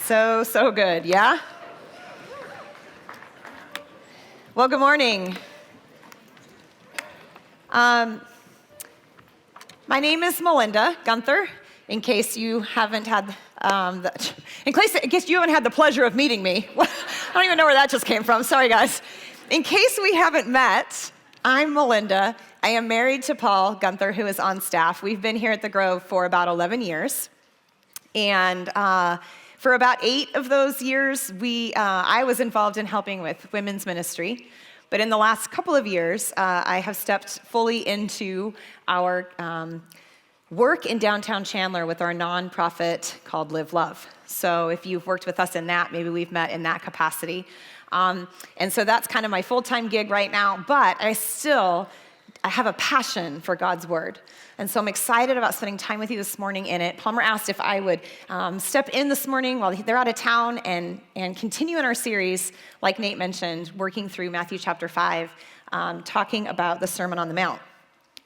So good, yeah? Well, good morning. My name is Melinda Guntherr, in case you haven't had in case you haven't had the pleasure of meeting me. I don't even know where that just came from. Sorry, guys. In case we haven't met, I'm Melinda. I am married to Paul Guntherr, who is on staff. We've been here at the Grove for about 11 years. And for about 8 of those years, I was involved in helping with women's ministry. But in the last couple of years, I have stepped fully into our work in downtown Chandler with our nonprofit called Live Love. So if you've worked with us in that, maybe we've met in that capacity. And so that's kind of my full-time gig right now, but I have a passion for God's word. And so I'm excited about spending time with you this morning in it. Plummer asked if I would step in this morning while they're out of town and continue in our series, like Nate mentioned, working through Matthew chapter 5, talking about the Sermon on the Mount.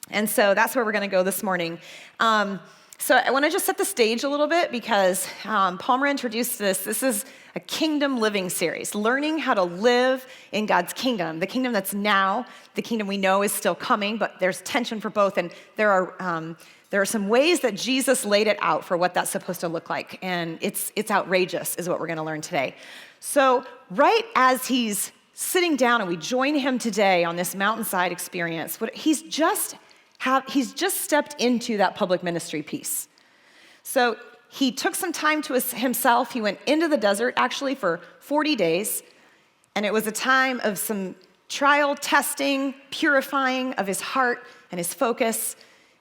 And so that's where we're going to go this morning. So I want to just set the stage a little bit because Palmer introduced this. This is a kingdom living series, learning how to live in God's kingdom, the kingdom that's now, the kingdom we know is still coming, but there's tension for both. And there are some ways that Jesus laid it out for what that's supposed to look like. And it's outrageous is what we're going to learn today. So right as he's sitting down and we join him today on this mountainside experience, he's just stepped into that public ministry piece. So he took some time to himself. He went into the desert actually for 40 days. And it was a time of some trial, testing, purifying of his heart and his focus.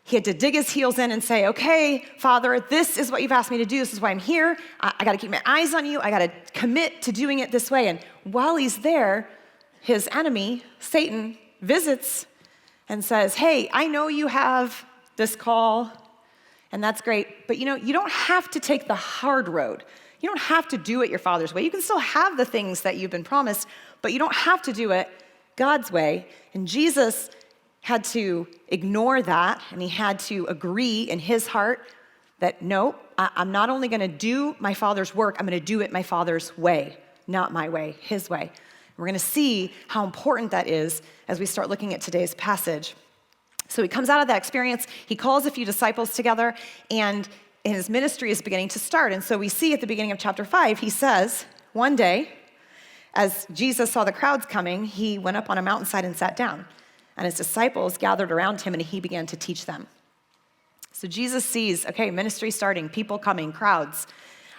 He had to dig his heels in and say, okay, Father, this is what you've asked me to do. This is why I'm here. I got to keep my eyes on you. I got to commit to doing it this way. And while he's there, his enemy, Satan, visits and says, hey, I know you have this call, and that's great, but you don't have to take the hard road. You don't have to do it your Father's way. You can still have the things that you've been promised, but you don't have to do it God's way. And Jesus had to ignore that, and he had to agree in his heart that, no, I'm not only going to do my Father's work, I'm going to do it my Father's way, not my way, his way. We're going to see how important that is as we start looking at today's passage. So he comes out of that experience, he calls a few disciples together, and his ministry is beginning to start. And so we see at the beginning of chapter 5, he says, one day, as Jesus saw the crowds coming, he went up on a mountainside and sat down. And his disciples gathered around him, and he began to teach them. So Jesus sees, okay, ministry starting, people coming, crowds.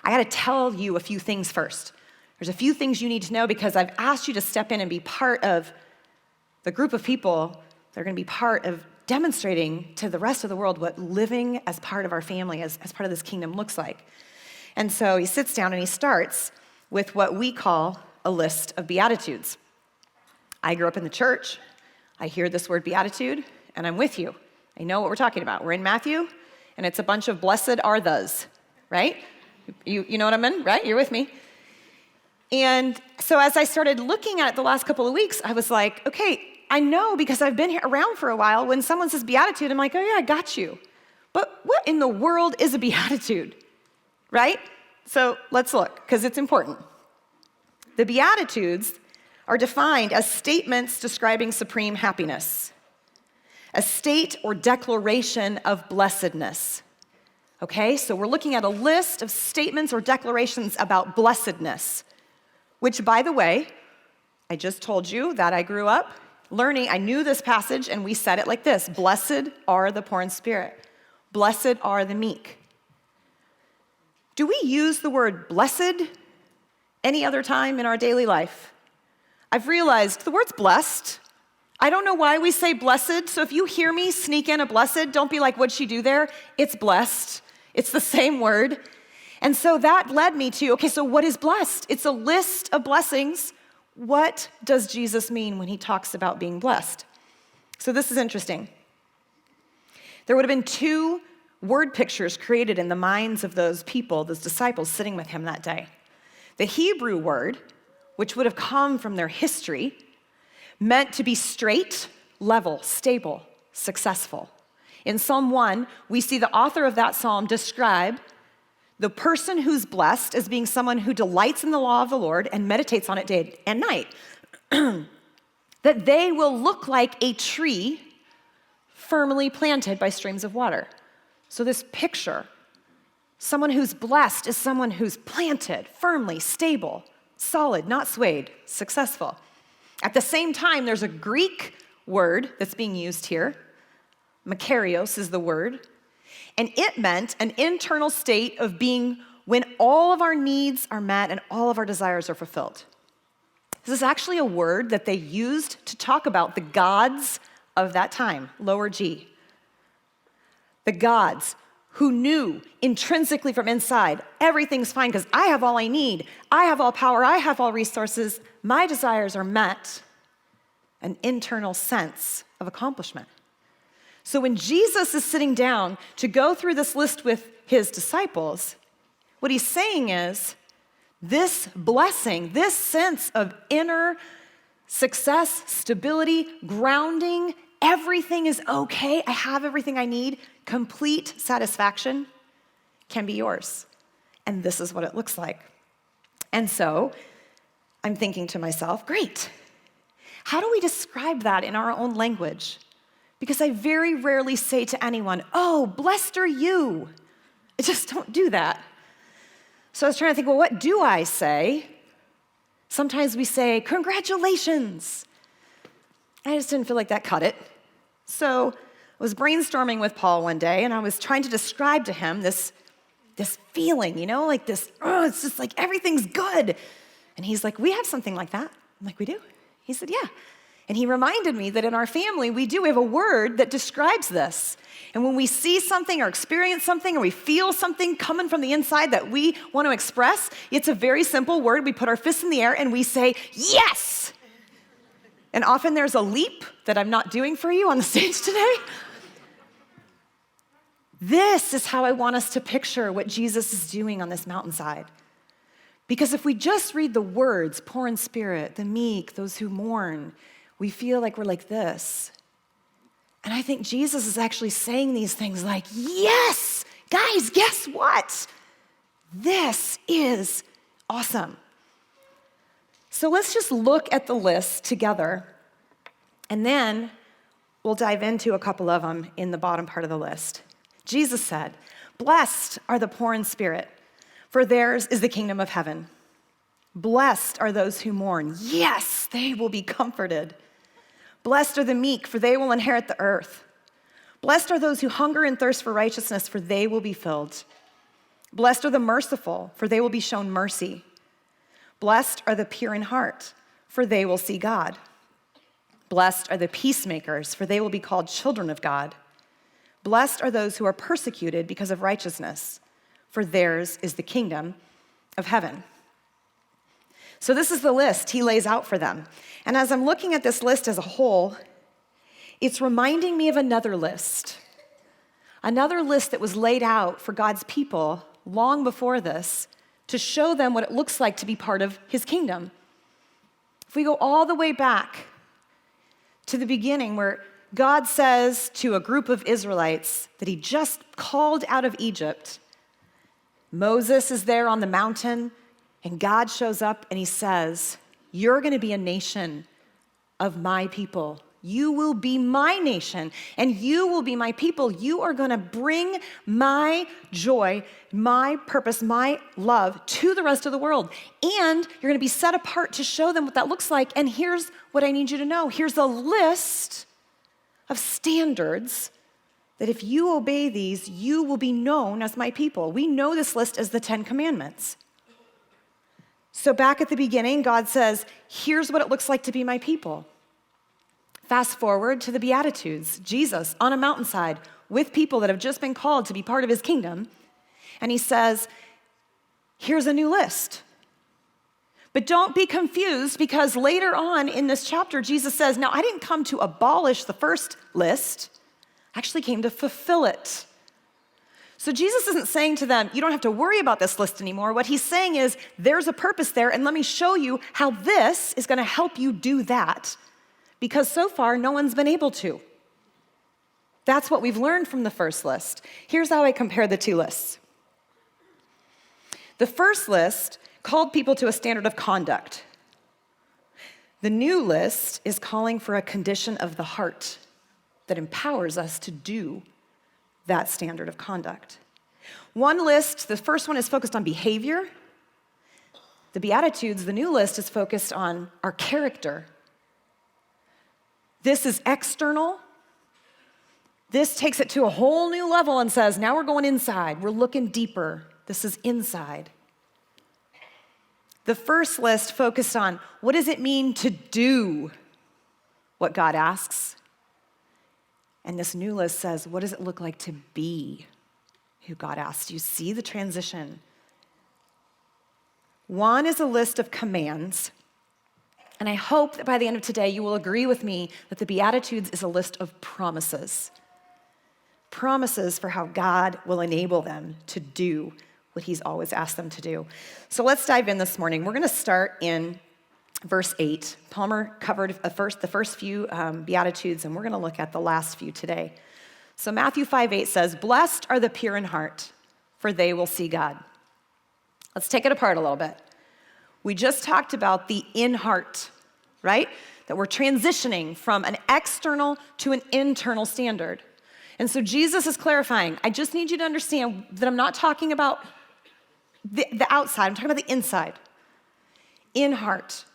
I got to tell you a few things first. There's a few things you need to know because I've asked you to step in and be part of the group of people that are going to be part of demonstrating to the rest of the world what living as part of our family, as part of this kingdom looks like. And so he sits down and he starts with what we call a list of Beatitudes. I grew up in the church. I hear this word beatitude, and I'm with you. I know what we're talking about. We're in Matthew, and it's a bunch of blessed are those, right? You know what I mean, right? You're with me. And so as I started looking at it the last couple of weeks, I was like, okay, I know because I've been around for a while. When someone says beatitude, I'm like, oh yeah, I got you. But what in the world is a beatitude, right? So let's look, because it's important. The Beatitudes are defined as statements describing supreme happiness, a state or declaration of blessedness. Okay, so we're looking at a list of statements or declarations about blessedness. Which, by the way, I just told you that I grew up learning. I knew this passage, and we said it like this. Blessed are the poor in spirit. Blessed are the meek. Do we use the word blessed any other time in our daily life? I've realized the word's blessed. I don't know why we say blessed, so if you hear me sneak in a blessed, don't be like, what'd she do there? It's blessed. It's the same word. And so that led me to, okay, so what is blessed? It's a list of blessings. What does Jesus mean when he talks about being blessed? So this is interesting. There would have been 2 word pictures created in the minds of those people, those disciples sitting with him that day. The Hebrew word, which would have come from their history, meant to be straight, level, stable, successful. In Psalm 1, we see the author of that psalm describe The person who's blessed is being someone who delights in the law of the Lord and meditates on it day and night. That they will look like a tree firmly planted by streams of water. So this picture, someone who's blessed is someone who's planted, firmly, stable, solid, not swayed, successful. At the same time, there's a Greek word that's being used here. Makarios is the word. And it meant an internal state of being when all of our needs are met and all of our desires are fulfilled. This is actually a word that they used to talk about the gods of that time, lower G. The gods who knew intrinsically from inside, everything's fine because I have all I need. I have all power. I have all resources. My desires are met. An internal sense of accomplishment. So when Jesus is sitting down to go through this list with his disciples, what he's saying is, this blessing, this sense of inner success, stability, grounding, everything is okay, I have everything I need, complete satisfaction can be yours. And this is what it looks like. And so I'm thinking to myself, great. How do we describe that in our own language? Because I very rarely say to anyone, oh, blessed are you. I just don't do that. So I was trying to think, well, what do I say? Sometimes we say, congratulations. I just didn't feel like that cut it. So I was brainstorming with Paul one day, and I was trying to describe to him this feeling, like this, it's just like everything's good. And he's like, we have something like that. I'm like, we do? He said, yeah. And he reminded me that in our family, we have a word that describes this. And when we see something or experience something or we feel something coming from the inside that we want to express, it's a very simple word. We put our fists in the air and we say, yes! And often there's a leap that I'm not doing for you on the stage today. This is how I want us to picture what Jesus is doing on this mountainside. Because if we just read the words, poor in spirit, the meek, those who mourn, we feel like we're like this. And I think Jesus is actually saying these things like, yes, guys, guess what? This is awesome. So let's just look at the list together, and then we'll dive into a couple of them in the bottom part of the list. Jesus said, blessed are the poor in spirit, for theirs is the kingdom of heaven. Blessed are those who mourn. Yes, they will be comforted. Blessed are the meek, for they will inherit the earth. Blessed are those who hunger and thirst for righteousness, for they will be filled. Blessed are the merciful, for they will be shown mercy. Blessed are the pure in heart, for they will see God. Blessed are the peacemakers, for they will be called children of God. Blessed are those who are persecuted because of righteousness, for theirs is the kingdom of heaven. So this is the list he lays out for them. And as I'm looking at this list as a whole, it's reminding me of another list that was laid out for God's people long before this to show them what it looks like to be part of his kingdom. If we go all the way back to the beginning where God says to a group of Israelites that he just called out of Egypt, Moses is there on the mountain, and God shows up and he says, you're going to be a nation of my people. You will be my nation, and you will be my people. You are going to bring my joy, my purpose, my love to the rest of the world. And you're going to be set apart to show them what that looks like. And here's what I need you to know. Here's a list of standards that if you obey these, you will be known as my people. We know this list as the 10 Commandments. So back at the beginning, God says, here's what it looks like to be my people. Fast forward to the Beatitudes, Jesus on a mountainside with people that have just been called to be part of his kingdom. And he says, here's a new list. But don't be confused, because later on in this chapter, Jesus says, now I didn't come to abolish the first list. I actually came to fulfill it. So Jesus isn't saying to them, you don't have to worry about this list anymore. What he's saying is, there's a purpose there, and let me show you how this is going to help you do that. Because so far, no one's been able to. That's what we've learned from the first list. Here's how I compare the two lists. The first list called people to a standard of conduct. The new list is calling for a condition of the heart that empowers us to do that standard of conduct. One list, the first one is focused on behavior. The Beatitudes, the new list, is focused on our character. This is external. This takes it to a whole new level and says, now we're going inside. We're looking deeper. This is inside. The first list focused on what does it mean to do what God asks? And this new list says, what does it look like to be who God asks? You see the transition. One is a list of commands, and I hope that by the end of today you will agree with me that the Beatitudes is a list of promises. Promises for how God will enable them to do what he's always asked them to do. So let's dive in this morning. We're going to start in verse 8. Palmer covered the first few Beatitudes, and we're going to look at the last few today. So Matthew 5:8 says, "Blessed are the pure in heart, for they will see God." Let's take it apart a little bit. We just talked about the in heart, right? That we're transitioning from an external to an internal standard. And so Jesus is clarifying, I just need you to understand that I'm not talking about the outside, I'm talking about the inside. In heart.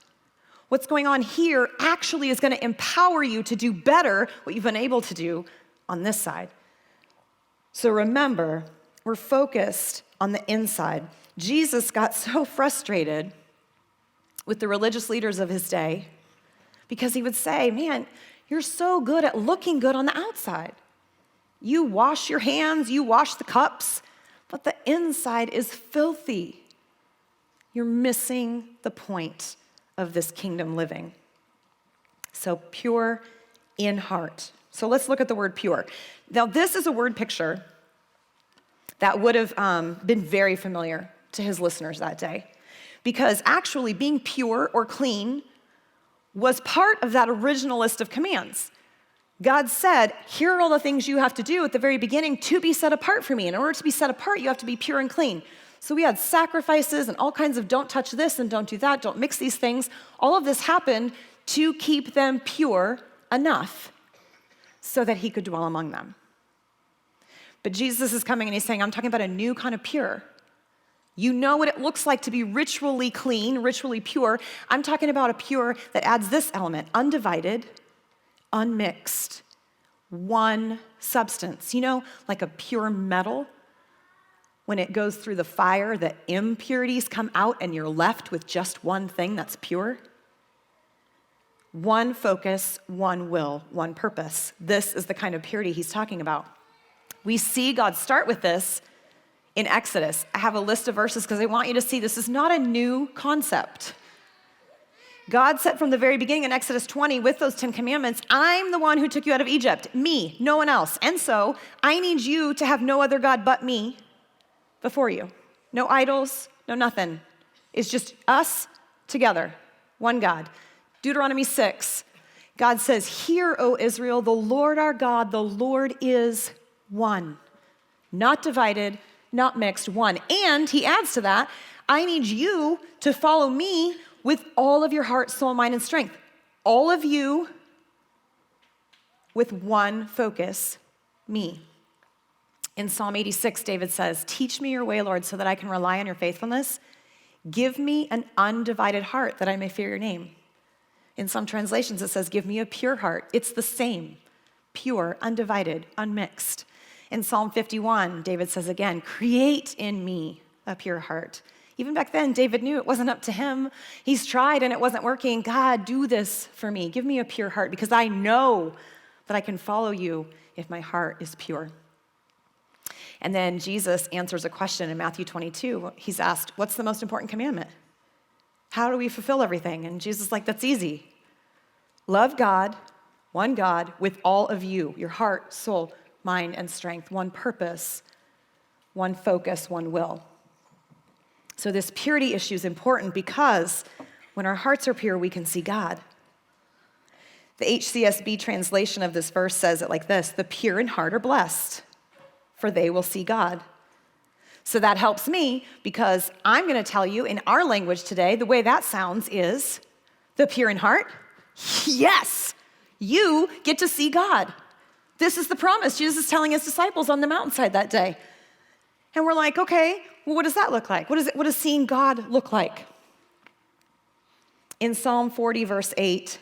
What's going on here actually is going to empower you to do better what you've been able to do on this side. So remember, we're focused on the inside. Jesus got so frustrated with the religious leaders of his day because he would say, man, you're so good at looking good on the outside. You wash your hands, you wash the cups, but the inside is filthy. You're missing the point of this kingdom living. So pure in heart. So let's look at the word pure. Now this is a word picture that would have been very familiar to his listeners that day. Because actually being pure or clean was part of that original list of commands. God said, here are all the things you have to do at the very beginning to be set apart for me. In order to be set apart, you have to be pure and clean. So we had sacrifices and all kinds of don't touch this and don't do that, don't mix these things. All of this happened to keep them pure enough so that he could dwell among them. But Jesus is coming and he's saying, I'm talking about a new kind of pure. You know what it looks like to be ritually clean, ritually pure. I'm talking about a pure that adds this element, undivided, unmixed, one substance. You know, like a pure metal, when it goes through the fire, the impurities come out and you're left with just one thing that's pure. One focus, one will, one purpose. This is the kind of purity he's talking about. We see God start with this in Exodus. I have a list of verses because I want you to see this is not a new concept. God said from the very beginning in Exodus 20 with those 10 commandments, I'm the one who took you out of Egypt, me, no one else. And so I need you to have no other God but me before you. No idols, no nothing. It's just us together, one God. Deuteronomy 6, God says, hear, O Israel, the Lord our God, the Lord is one. Not divided, not mixed, one. And he adds to that, I need you to follow me with all of your heart, soul, mind, and strength. All of you with one focus, me. In Psalm 86, David says, teach me your way, Lord, so that I can rely on your faithfulness. Give me an undivided heart that I may fear your name. In some translations, it says, give me a pure heart. It's the same, pure, undivided, unmixed. In Psalm 51, David says again, create in me a pure heart. Even back then, David knew it wasn't up to him. He's tried and it wasn't working. God, do this for me. Give me a pure heart because I know that I can follow you if my heart is pure. And then Jesus answers a question in Matthew 22. He's asked, what's the most important commandment? How do we fulfill everything? And Jesus is like, that's easy. Love God, one God, with all of you, your heart, soul, mind, and strength, one purpose, one focus, one will. So this purity issue is important because when our hearts are pure, we can see God. The HCSB translation of this verse says it like this, the pure in heart are blessed, for they will see God. So that helps me because I'm going to tell you in our language today, the way that sounds is the pure in heart. Yes, you get to see God. This is the promise Jesus is telling his disciples on the mountainside that day. And we're like, okay, well, what does that look like? What does seeing God look like? In Psalm 40, verse 8,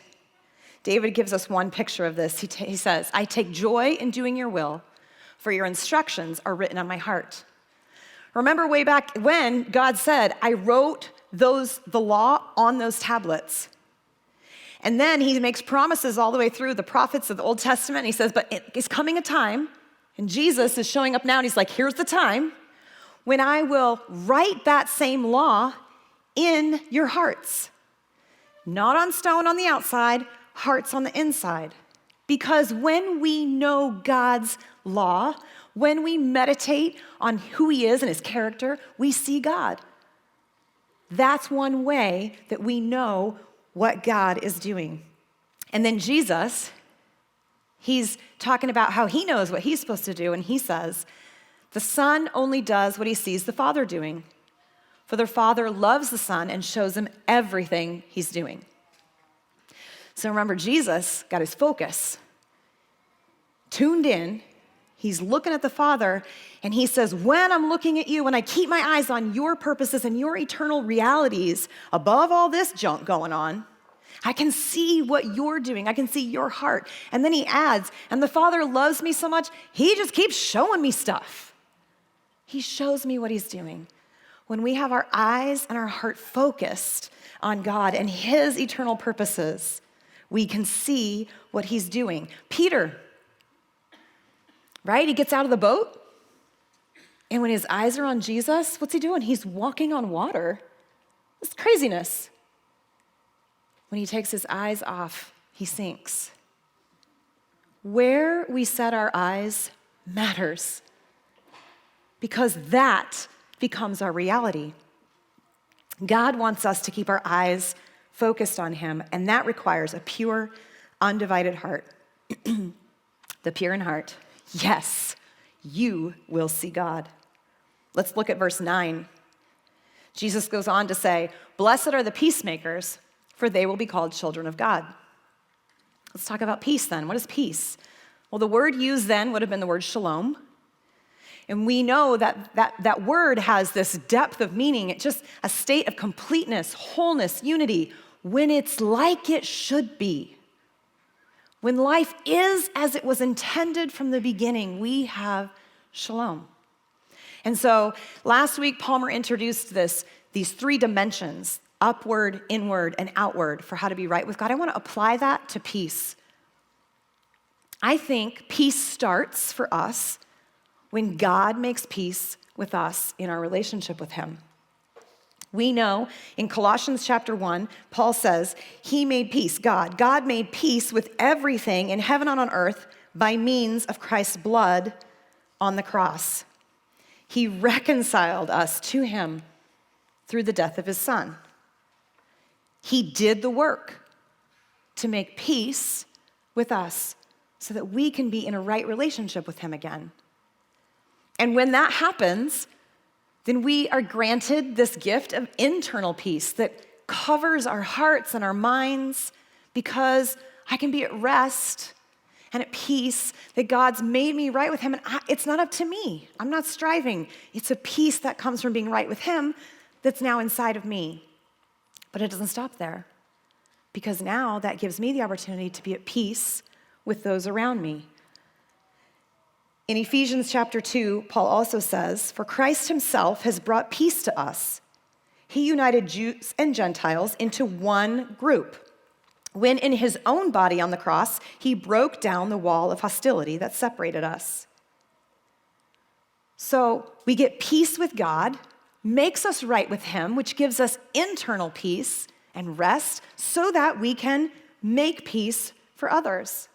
David gives us one picture of this. He says, I take joy in doing your will, for your instructions are written on my heart. Remember way back when God said, I wrote the law on those tablets. And then he makes promises all the way through the prophets of the Old Testament. He says, but it's coming a time, and Jesus is showing up now, and he's like, here's the time when I will write that same law in your hearts. Not on stone on the outside, hearts on the inside. Because when we know God's law, when we meditate on who he is and his character, we see God. That's one way that we know what God is doing. And then Jesus, he's talking about how he knows what he's supposed to do, and he says, the Son only does what he sees the Father doing, for the Father loves the Son and shows him everything he's doing. So remember, Jesus got his focus tuned in. He's looking at the Father, and he says, when I'm looking at you, when I keep my eyes on your purposes and your eternal realities above all this junk going on, I can see what you're doing. I can see your heart. And then he adds, and the Father loves me so much, he just keeps showing me stuff. He shows me what he's doing. When we have our eyes and our heart focused on God and his eternal purposes, we can see what he's doing. Peter, right? He gets out of the boat, and when his eyes are on Jesus, what's he doing? He's walking on water. It's craziness. When he takes his eyes off, he sinks. Where we set our eyes matters, because that becomes our reality. God wants us to keep our eyes focused on him, and that requires a pure, undivided heart. The pure in heart. Yes, you will see God. Let's look at verse 9. Jesus goes on to say, blessed are the peacemakers, for they will be called children of God. Let's talk about peace then. What is peace? Well, the word used then would have been the word shalom. And we know that word has this depth of meaning. It's just a state of completeness, wholeness, unity, when it's like it should be. When life is as it was intended from the beginning, we have shalom. And so last week, Palmer introduced these three dimensions, upward, inward, and outward, for how to be right with God. I want to apply that to peace. I think peace starts for us when God makes peace with us in our relationship with him. We know in Colossians chapter 1, Paul says, he made peace, God made peace with everything in heaven and on earth by means of Christ's blood on the cross. He reconciled us to him through the death of his Son. He did the work to make peace with us so that we can be in a right relationship with him again. And when that happens, then we are granted this gift of internal peace that covers our hearts and our minds, because I can be at rest and at peace that God's made me right with him, and it's not up to me. I'm not striving. It's a peace that comes from being right with him that's now inside of me. But it doesn't stop there, because now that gives me the opportunity to be at peace with those around me. In Ephesians chapter 2, Paul also says, for Christ himself has brought peace to us. He united Jews and Gentiles into one group, when in his own body on the cross, he broke down the wall of hostility that separated us. So we get peace with God, makes us right with him, which gives us internal peace and rest so that we can make peace for others.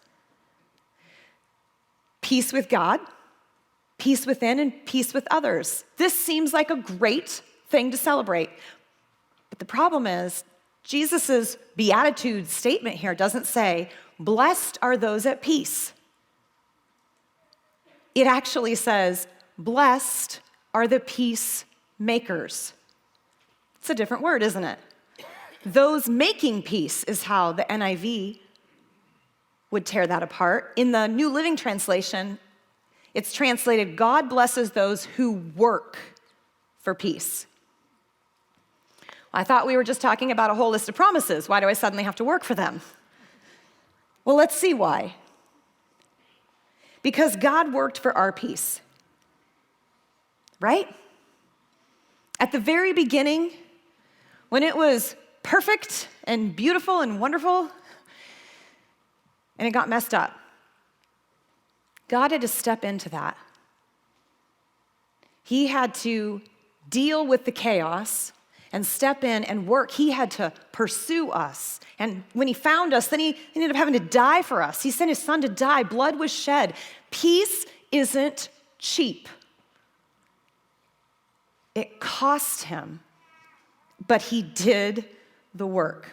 Peace with God, peace within, and peace with others. This seems like a great thing to celebrate. But the problem is, Jesus' beatitude statement here doesn't say, blessed are those at peace. It actually says, blessed are the peacemakers. It's a different word, isn't it? Those making peace is how the NIV would tear that apart. In the New Living Translation, it's translated, God blesses those who work for peace. I thought we were just talking about a whole list of promises. Why do I suddenly have to work for them? Well, let's see why. Because God worked for our peace, right? At the very beginning, when it was perfect and beautiful and wonderful, and it got messed up, God had to step into that. He had to deal with the chaos and step in and work. He had to pursue us. And when he found us, then he ended up having to die for us. He sent his son to die. Blood was shed. Peace isn't cheap. It cost him, but he did the work.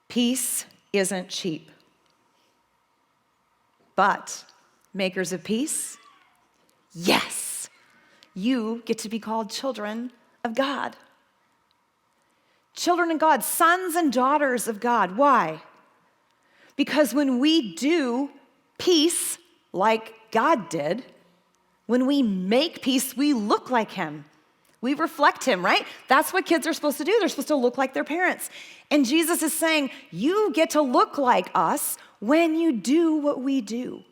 Peace isn't cheap. But makers of peace, yes. You get to be called children of God. Children of God, sons and daughters of God. Why? Because when we do peace like God did, when we make peace, we look like him. We reflect him, right? That's what kids are supposed to do. They're supposed to look like their parents. And Jesus is saying, you get to look like us when you do what we do.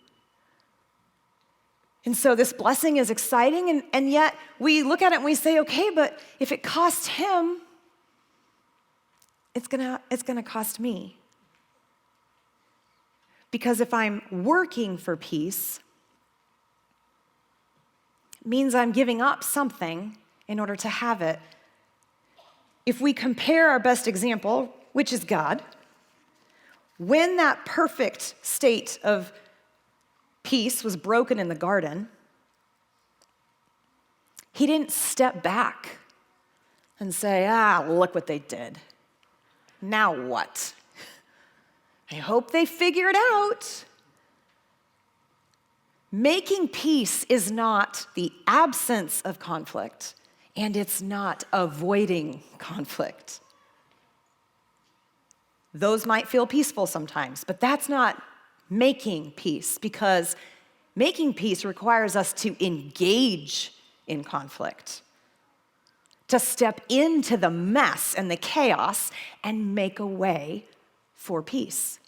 And so this blessing is exciting, and yet we look at it and we say, okay, but if it costs him, it's gonna cost me. Because if I'm working for peace, it means I'm giving up something in order to have it. If we compare our best example, which is God, when that perfect state of peace was broken in the garden, he didn't step back and say, look what they did. Now what? I hope they figure it out. Making peace is not the absence of conflict, and it's not avoiding conflict. Those might feel peaceful sometimes, but that's not making peace, because making peace requires us to engage in conflict, to step into the mess and the chaos and make a way for peace.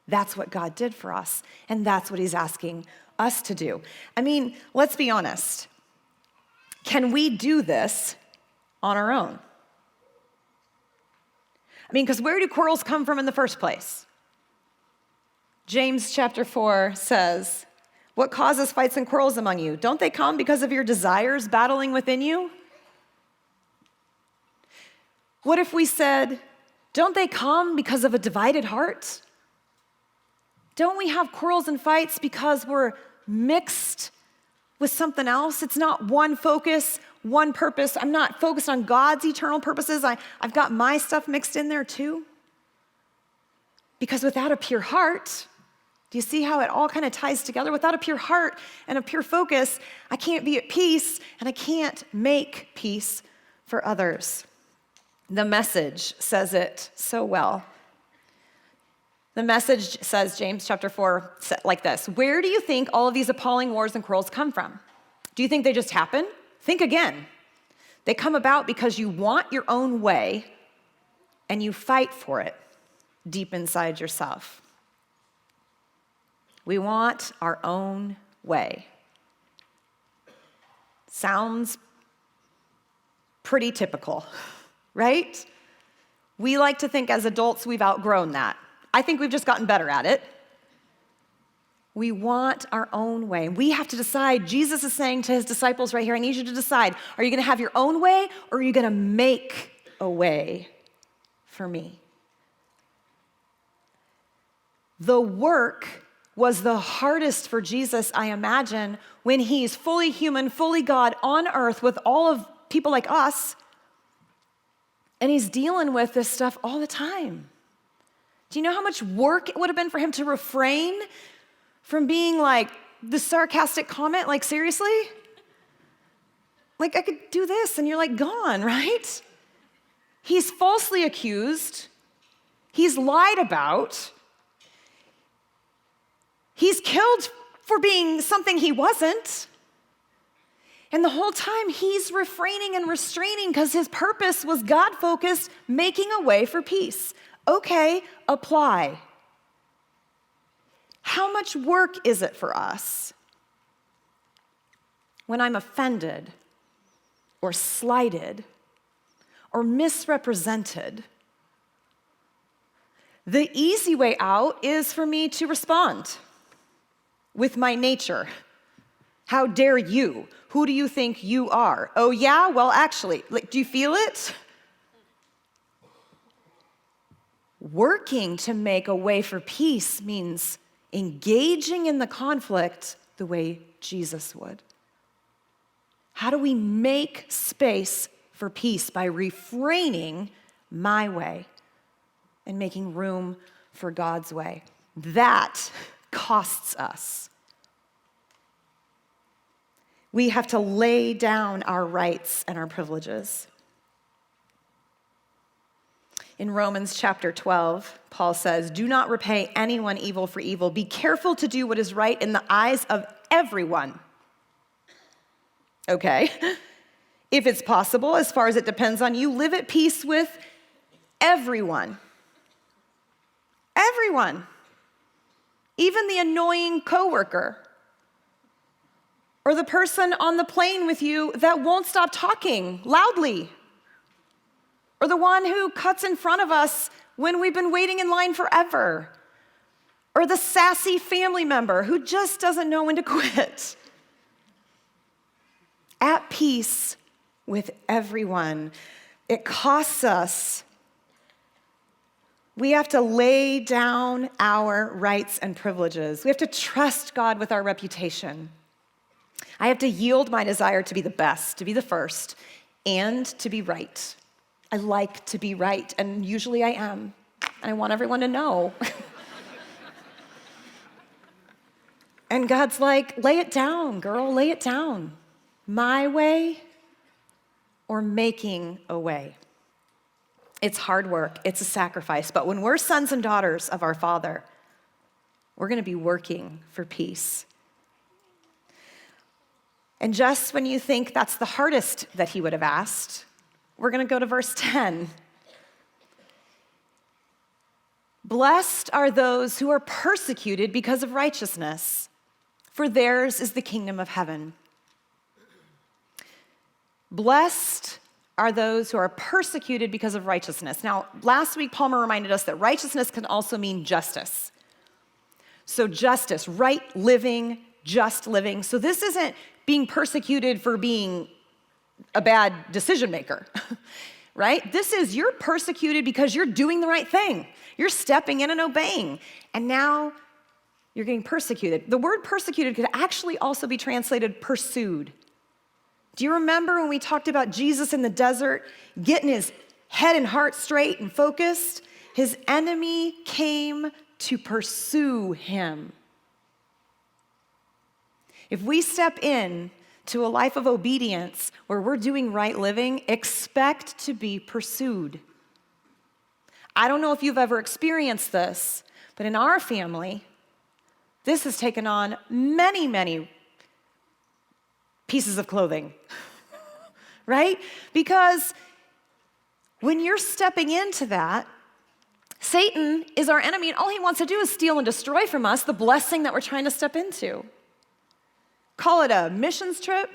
That's what God did for us, and that's what he's asking us to do. I mean, let's be honest. Can we do this on our own? I mean, because where do quarrels come from in the first place? James chapter 4 says, what causes fights and quarrels among you? Don't they come because of your desires battling within you? What if we said, don't they come because of a divided heart? Don't we have quarrels and fights because we're mixed with something else? It's not one focus, one purpose. I'm not focused on God's eternal purposes. I've got my stuff mixed in there too. Because without a pure heart, do you see how it all kind of ties together? Without a pure heart and a pure focus, I can't be at peace and I can't make peace for others. The Message says it so well. The Message says, James chapter 4, like this: where do you think all of these appalling wars and quarrels come from? Do you think they just happen? Think again. They come about because you want your own way and you fight for it deep inside yourself. We want our own way. Sounds pretty typical, right? We like to think as adults we've outgrown that. I think we've just gotten better at it. We want our own way. We have to decide. Jesus is saying to his disciples right here, I need you to decide, are you going to have your own way or are you going to make a way for me? The work was the hardest for Jesus, I imagine, when he's fully human, fully God on earth with all of people like us, and he's dealing with this stuff all the time. Do you know how much work it would have been for him to refrain from being like the sarcastic comment, like, seriously? Like, I could do this and you're like gone, right? He's falsely accused. He's lied about. He's killed for being something he wasn't. And the whole time he's refraining and restraining because his purpose was God-focused, making a way for peace. Okay, apply. How much work is it for us when I'm offended or slighted or misrepresented? The easy way out is for me to respond with my nature. How dare you? Who do you think you are? Oh yeah? Well, actually, like, do you feel it? Working to make a way for peace means engaging in the conflict the way Jesus would. How do we make space for peace? By refraining my way and making room for God's way. That costs us. We have to lay down our rights and our privileges. In Romans chapter 12, Paul says, "Do not repay anyone evil for evil. Be careful to do what is right in the eyes of everyone." Okay. If it's possible, as far as it depends on you, live at peace with everyone. Everyone. Even the annoying coworker. Or the person on the plane with you that won't stop talking loudly. Or the one who cuts in front of us when we've been waiting in line forever. Or the sassy family member who just doesn't know when to quit. At peace with everyone. It costs us. We have to lay down our rights and privileges. We have to trust God with our reputation. I have to yield my desire to be the best, to be the first, and to be right. I like to be right, and usually I am. And I want everyone to know. And God's like, lay it down, girl, lay it down. My way or making a way. It's hard work, it's a sacrifice, but when we're sons and daughters of our Father, we're gonna be working for peace. And just when you think that's the hardest that he would have asked, we're going to go to verse 10. Blessed are those who are persecuted because of righteousness, for theirs is the kingdom of heaven. Blessed are those who are persecuted because of righteousness. Now, last week, Palmer reminded us that righteousness can also mean justice. So justice, right living, just living. So this isn't being persecuted for being a bad decision maker, right? This is you're persecuted because you're doing the right thing. You're stepping in and obeying. And now you're getting persecuted. The word persecuted could actually also be translated pursued. Do you remember when we talked about Jesus in the desert getting his head and heart straight and focused? His enemy came to pursue him. If we step in to a life of obedience where we're doing right living, expect to be pursued. I don't know if you've ever experienced this, but in our family, this has taken on many, many pieces of clothing, right? Because when you're stepping into that, Satan is our enemy, and all he wants to do is steal and destroy from us the blessing that we're trying to step into. Call it a missions trip,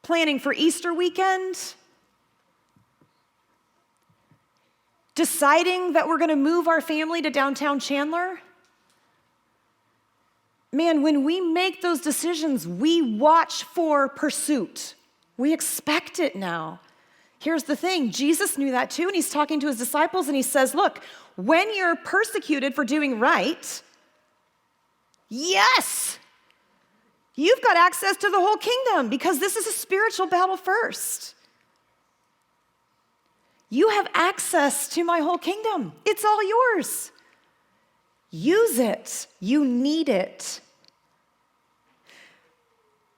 planning for Easter weekend, deciding that we're going to move our family to downtown Chandler. Man, when we make those decisions, we watch for pursuit. We expect it now. Here's the thing, Jesus knew that too, and he's talking to his disciples, and he says, look, when you're persecuted for doing right, yes, you've got access to the whole kingdom because this is a spiritual battle first. You have access to my whole kingdom. It's all yours. Use it. You need it.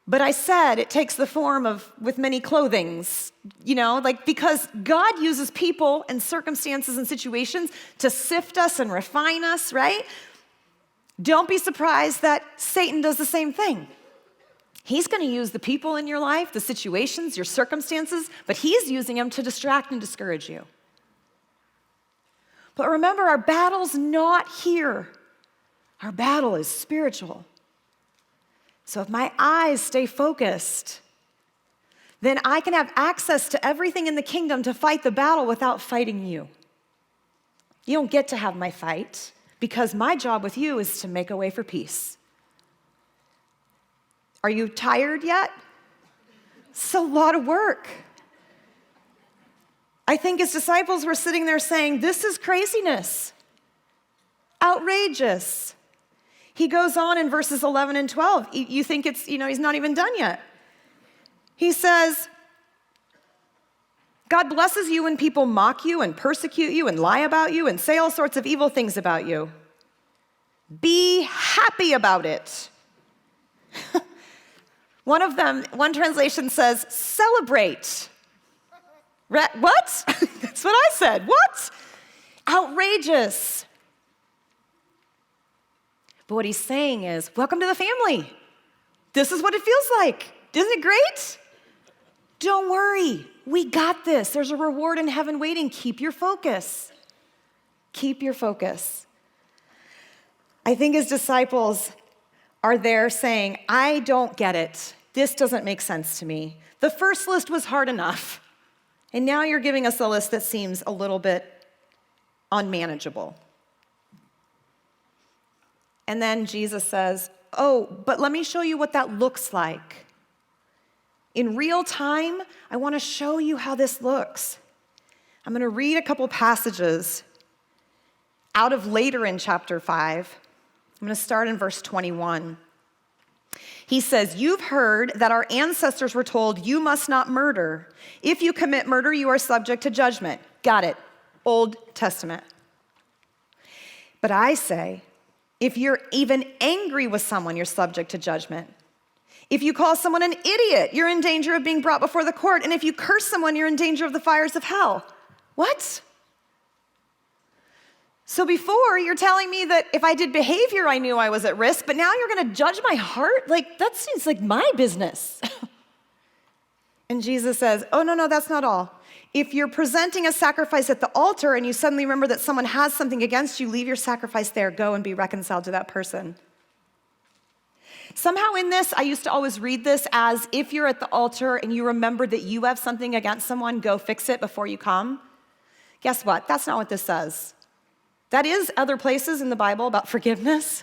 But I said it takes the form of with many clothings, because God uses people and circumstances and situations to sift us and refine us, right? Don't be surprised that Satan does the same thing. He's going to use the people in your life, the situations, your circumstances, but he's using them to distract and discourage you. But remember, our battle's not here. Our battle is spiritual. So if my eyes stay focused, then I can have access to everything in the kingdom to fight the battle without fighting you. You don't get to have my fight because my job with you is to make a way for peace. Are you tired yet? It's a lot of work. I think his disciples were sitting there saying, this is craziness, outrageous. He goes on in verses 11 and 12. You think it's, he's not even done yet. He says, God blesses you when people mock you and persecute you and lie about you and say all sorts of evil things about you. Be happy about it. One translation says, celebrate. What? That's what I said. What? Outrageous. But what he's saying is, welcome to the family. This is what it feels like. Isn't it great? Don't worry. We got this. There's a reward in heaven waiting. Keep your focus. Keep your focus. I think his disciples are there saying, I don't get it. This doesn't make sense to me. The first list was hard enough. And now you're giving us a list that seems a little bit unmanageable. And then Jesus says, oh, but let me show you what that looks like. In real time, I want to show you how this looks. I'm going to read a couple passages out of later in chapter 5. I'm going to start in verse 21. He says, you've heard that our ancestors were told, you must not murder. If you commit murder, you are subject to judgment. Got it. Old Testament. But I say, if you're even angry with someone, you're subject to judgment. If you call someone an idiot, you're in danger of being brought before the court. And if you curse someone, you're in danger of the fires of hell. What? So before, you're telling me that if I did behavior, I knew I was at risk, but now you're going to judge my heart? That seems like my business. And Jesus says, oh, no, that's not all. If you're presenting a sacrifice at the altar and you suddenly remember that someone has something against you, leave your sacrifice there. Go and be reconciled to that person. Somehow in this, I used to always read this as if you're at the altar and you remember that you have something against someone, go fix it before you come. Guess what? That's not what this says. That is other places in the Bible about forgiveness.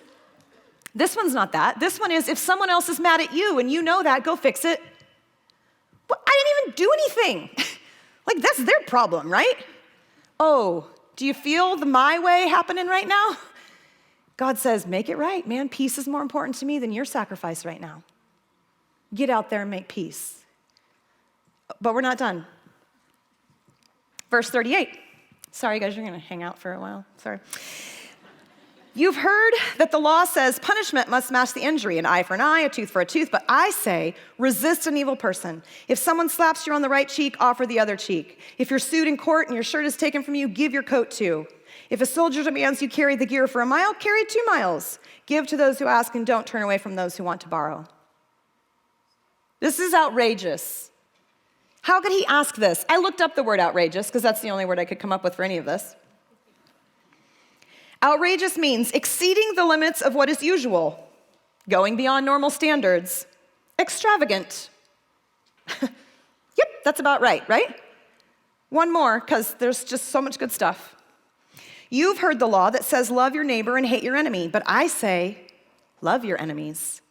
This one's not that. This one is if someone else is mad at you and you know that, go fix it. Well, I didn't even do anything. That's their problem, right? Oh, do you feel the my way happening right now? God says, make it right, man. Peace is more important to me than your sacrifice right now. Get out there and make peace. But we're not done. Verse 38. Sorry, guys, you're going to hang out for a while. Sorry. You've heard that the law says punishment must match the injury, an eye for an eye, a tooth for a tooth, but I say resist an evil person. If someone slaps you on the right cheek, offer the other cheek. If you're sued in court and your shirt is taken from you, give your coat too. If a soldier demands you carry the gear for a mile, carry 2 miles. Give to those who ask and don't turn away from those who want to borrow. This is outrageous. How could he ask this? I looked up the word outrageous because that's the only word I could come up with for any of this. Outrageous means exceeding the limits of what is usual, going beyond normal standards, extravagant. Yep, that's about right? One more, because there's just so much good stuff. You've heard the law that says love your neighbor and hate your enemy, but I say love your enemies.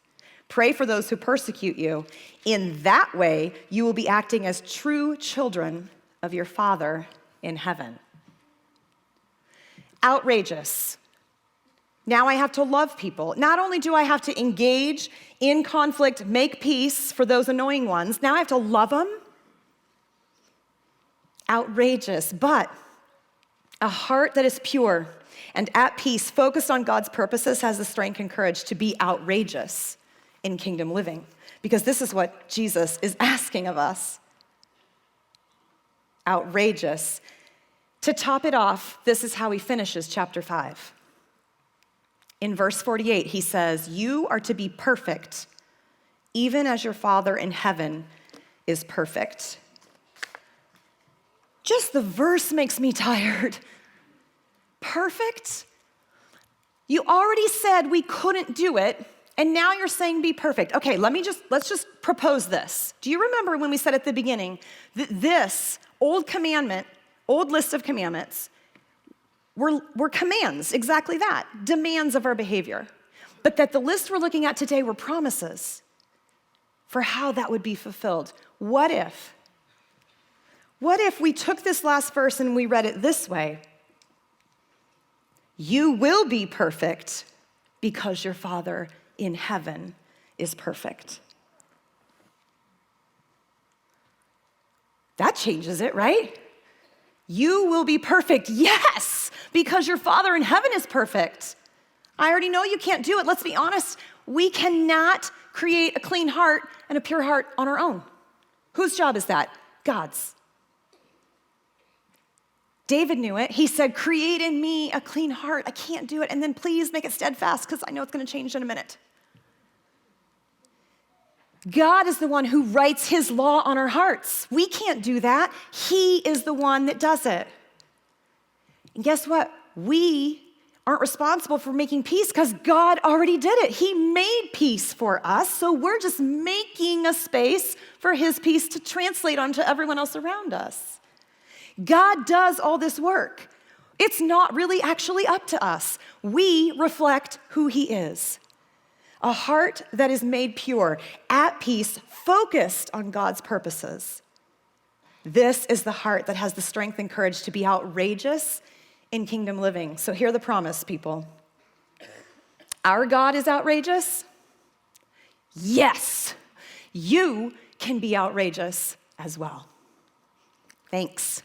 Pray for those who persecute you. In that way, you will be acting as true children of your Father in heaven. Outrageous. Now I have to love people. Not only do I have to engage in conflict, make peace for those annoying ones, now I have to love them. Outrageous, but a heart that is pure and at peace, focused on God's purposes, has the strength and courage to be outrageous in kingdom living, because this is what Jesus is asking of us. Outrageous. To top it off, this is how he finishes chapter 5. In verse 48, he says, "You are to be perfect, even as your Father in heaven is perfect." Just the verse makes me tired. Perfect? You already said we couldn't do it, and now you're saying be perfect. Okay, let's just propose this. Do you remember when we said at the beginning that this old list of commandments were commands, exactly that, demands of our behavior. But that the list we're looking at today were promises for how that would be fulfilled. What if we took this last verse and we read it this way? You will be perfect because your Father in heaven is perfect. That changes it, right? You will be perfect, yes, because your Father in heaven is perfect. I already know you can't do it. Let's be honest. We cannot create a clean heart and a pure heart on our own. Whose job is that? God's. David knew it. He said, "Create in me a clean heart." I can't do it. And then please make it steadfast, because I know it's going to change in a minute. God is the one who writes his law on our hearts. We can't do that. He is the one that does it. And guess what? We aren't responsible for making peace because God already did it. He made peace for us, so we're just making a space for his peace to translate onto everyone else around us. God does all this work. It's not really actually up to us. We reflect who he is. A heart that is made pure, at peace, focused on God's purposes. This is the heart that has the strength and courage to be outrageous in kingdom living. So hear the promise, people. Our God is outrageous? Yes, you can be outrageous as well. Thanks.